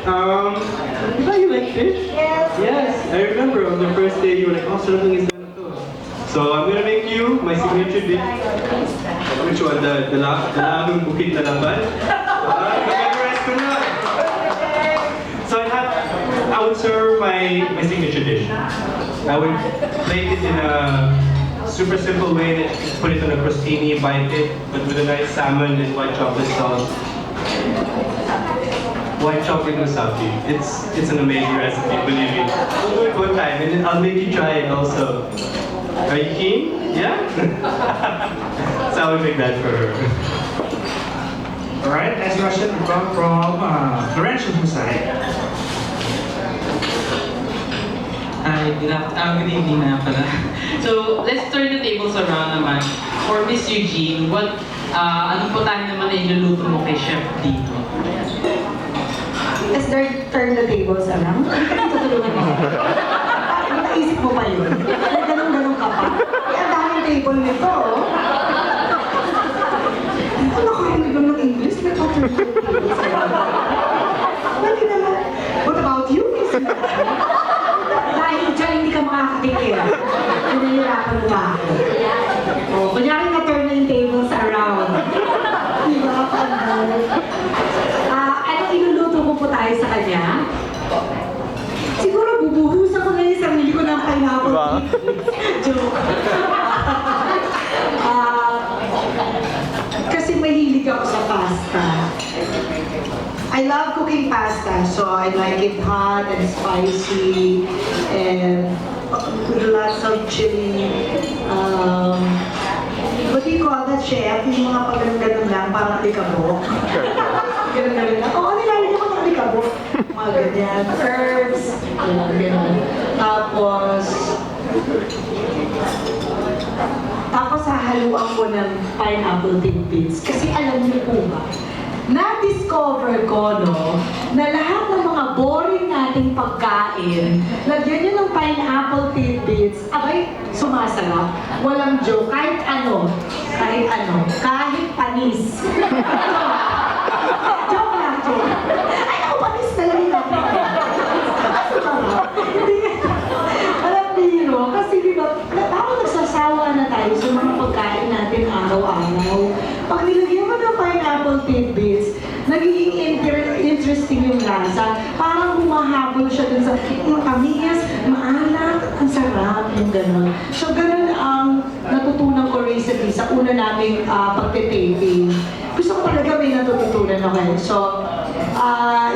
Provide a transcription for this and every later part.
You like fish? Yes. Yes, I remember on the first day you were like, oh, sarap ng isda na to. So I'm gonna make you my signature dish. Which one? The lagang bukit na laban? Memorize ko na. So I would serve my signature dish. I would plate it in a super simple way that you put it on a crostini, bite it, but with a nice salmon and white chocolate sauce. White chocolate wasabi. It's an amazing recipe, believe me. We'll do it one time and then I'll make you try it also. Are you keen? Yeah? So I would make that for her. Alright, next question will come from Florencio Husay. Hi, good evening na pala. So, let's turn the tables around naman. For Miss Eugene, ano po tayo naman na iluluto mo kay Chef dito? Let's turn the tables around. Hindi ka nang tutulungan mo. Naisip mo pa yun? Ganun-ganun ka pa? Ang daming table nito, oh. Ano nakarinig lang ng English? May pa-turn the tables around. Hindi naman. What about you, Miss? Dahil dyan hindi ka makakatikira. Pinahirapan mo ba ako? O, kunyari na-turn na yung tables around. Diba? Anong iluluto mo po tayo sa kanya? Siguro bubuhusan ko na yung sarili ko ng pineapple. Joke. Kasi mahilig ako sa pasta. I love cooking pasta, so I like it hot and spicy and with lots of chili. What do you call that, chef? Yung mga pag-ganun lang, parang alikabok. Ganun-ganun lang. Oo, nilalagyan ko ng alikabok. Mga ganyan. Herbs. Ganun. Tapos hahaluan ko ng pineapple tidbits. Kasi alam niyo po ba, na-discover ko, no, na lahat ng mga boring nating pagkain, lagyan nyo ng pineapple tidbits, abay, sumasarap. Walang joke, kahit ano, kahit panis. Joke lang, joke. Ay, ako, panis na lang natin. Hindi, alam biro, kasi di ba, parang nagsasawa na tayo sa mga pagkain natin araw-araw. Pag nilagyan mo ng pineapple tidbits, nagiging interesting yung lasa. Parang humahabol siya dun sa matamis, maalat, ang sarap, yung gano'n. So gano'n ang natutunan ko recently sa una naming pagtitaping. Gusto ko talaga may natututunan ako. So,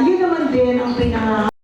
yun naman din ang